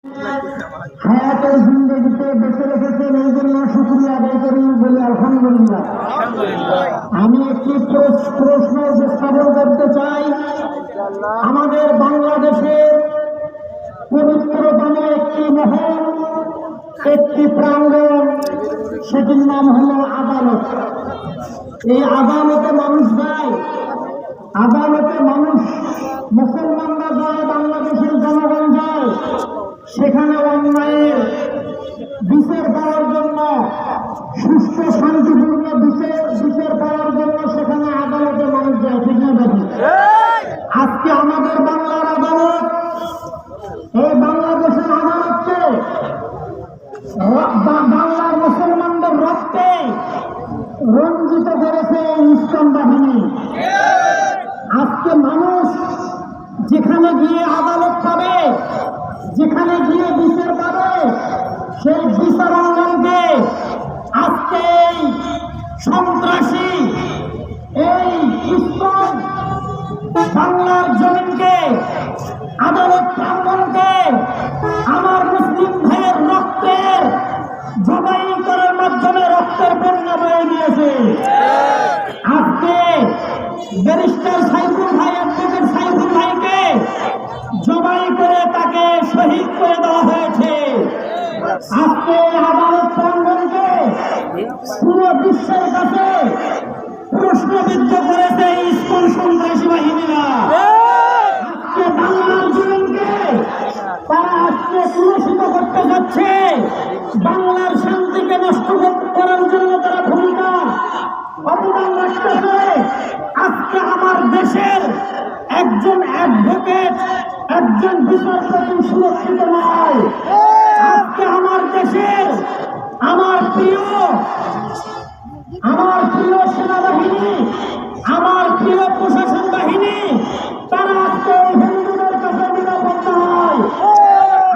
হায়াতের জিন্দগিতে বেঁচে রেখেছেন, এই জন্য শুকরিয়া আদায় করি, বলি আলহামদুলিল্লাহ। আমি একটি প্রশ্ন উপস্থাপন করতে চাই। আমাদের বাংলাদেশের পবিত্রতম একটি মহল, একটি প্রাঙ্গণ, সেটির নাম হল আদালত। এই আদালতে মানুষ যায়, আদালতে মানুষ, মুসলমানরা যায়, বাংলাদেশের জনগণ যায়। সেখানে অন্যায়ের বিচার পাওয়ার জন্য, সুষ্ঠু শান্তিপূর্ণ বিচার পাওয়ার জন্য সেখানে আদালতে মানুষ যায়, ঠিক না দেখি? আজকে আমাদের বাংলার আদালত, এই বাংলাদেশের আদালতকে বাংলার মুসলমানদের রক্তে রঞ্জিত করেছে ইসলাম বাহিনী। আজকে মানুষ যেখানে গিয়ে আদালত পাবে, যেখানে গিয়ে বিচার পাবে, সেই বিচার অঙ্গনকে আজকে এই সন্ত্রাসী, এই ইসলাম বাংলার জমিনকে, আদালত প্রাঙ্গনকে আমার মুসলিম ভাইয়ের রক্তের জবাই করার মাধ্যমে রক্তের বন্যা বয়ে দিয়েছে। আজকে ব্যারিস্টার সাইফুল ভাই, অ্যাডভোকেট সাইফুল ভাইকে জবাই করে তাকে শহীদ করে দেওয়া হয়েছে। আজকে আদালত প্রাঙ্গনকে পুরো বিশ্বের কাছে প্রশ্নবিদ্ধ করেছে ইসকন সন্ত্রাসী বাহিনীরা। আজকে বাংলার জমিনকে তারা আজকে কুলুষিত করতে যাচ্ছে, বাংলার শান্তিকে নষ্ট করার জন্য তারা ভূমিকা অবদান রাখতেছে। আজকে আমার দেশের একজন অ্যাডভোকেট, একজন বিচারপতি সুরক্ষিত নয়। আজকে আমার দেশের আমার প্রিয় সেনাবাহিনী, আমার প্রিয় প্রশাসন বাহিনী, তারা আজকে হিন্দুদের কাছে নিরাপদ নয়।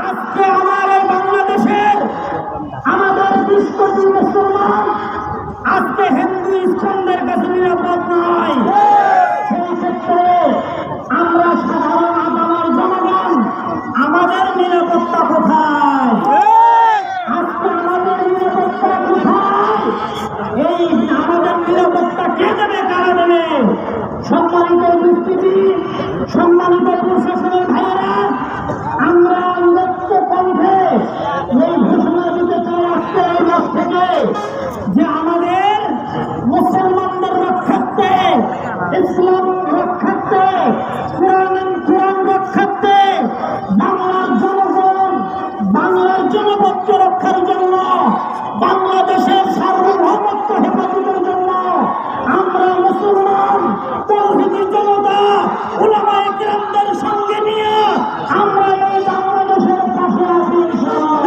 আজকে আমার এই বাংলাদেশের আমাদের 20 কোটি মুসলমান আজকে হিন্দু ইসলামদের কাছে নিরাপদ নয়। সেই ক্ষেত্রে আমরা সাধারণ আপামার জনগণ, আমাদের নিরাপত্তা কোথায়? আজকে আমাদের নিরাপত্তা কোথায়? এই আমাদের নিরাপত্তা কে দেবে, কারা দেবে? সম্মানিত উপস্থিতি, সম্মানিত প্রশাসনের ভাইয়েরা, আমরা উন্নত কণ্ঠে এই ঘোষণা দিতে চাই আজকে এই মাস থেকে যে আমাদের মুসলমানদের রক্ষার্থে, ইসলাম রক্ষার্থে, কোরআন রক্ষার্থে, বাংলার জনগণ, বাংলার জনপক্ষ রক্ষার জন্য, বাংলাদেশের সার্বভৌমত্ব হেফাজতের জন্য আমরা মুসলমান তৌহিদি জনতা উলামায়ে কেরামদের সঙ্গে নিয়ে আমরা এই বাংলাদেশের পাশে আছি ইনশাআল্লাহ।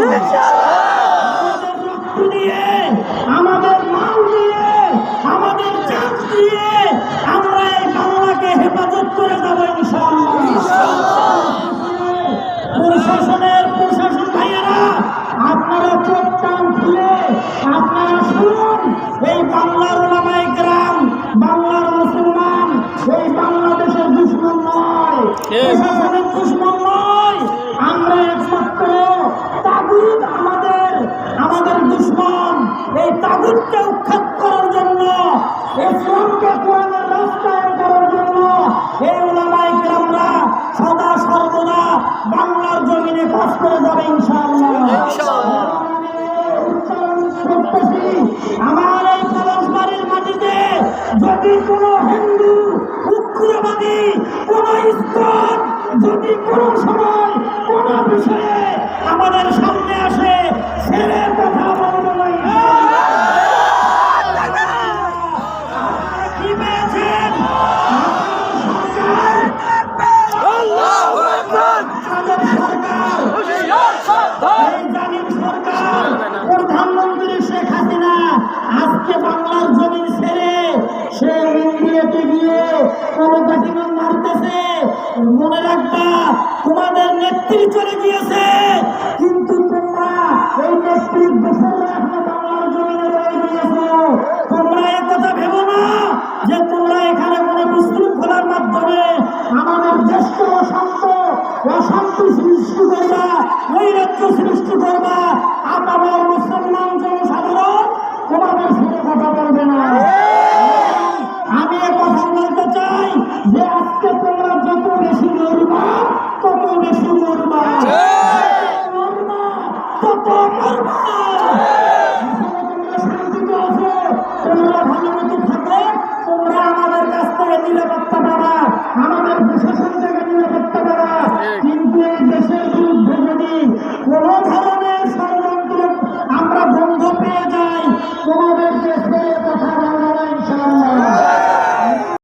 আমাদের রক্ত দিয়ে, আমাদের মাল দিয়ে, আমাদের জান দিয়ে আমরা এই বাংলাকে হেফাজত করে যাব ইনশাআল্লাহ। প্রশাসন ভাইয়েরা, আপনারা চোখ কান খুলে আপনারা শুনুন, এই বাংলার উলামায়ে কেরাম, বাংলার মুসলমান এই বাংলাদেশের দুশমন নয়, প্রশাসনের দুশমন নয়। আমরা একমাত্র তাগুত আমাদের দুশমন। এই তাগুতকে উৎখাত করার জন্য, ইসলামকে কোরআনের রাস্তায় করার জন্য এই উলামায়ে কেরামরা সদা সর্বদা বাংলার জমিনে কাজ করে যাবে ইনশাআল্লাহ। আমার এই পলাশবাড়ির মাটিতে যদি কোনো হিন্দু উগ্রবাদী, কোন ইসকন যদি কোনো সময় কোন বিষয়ে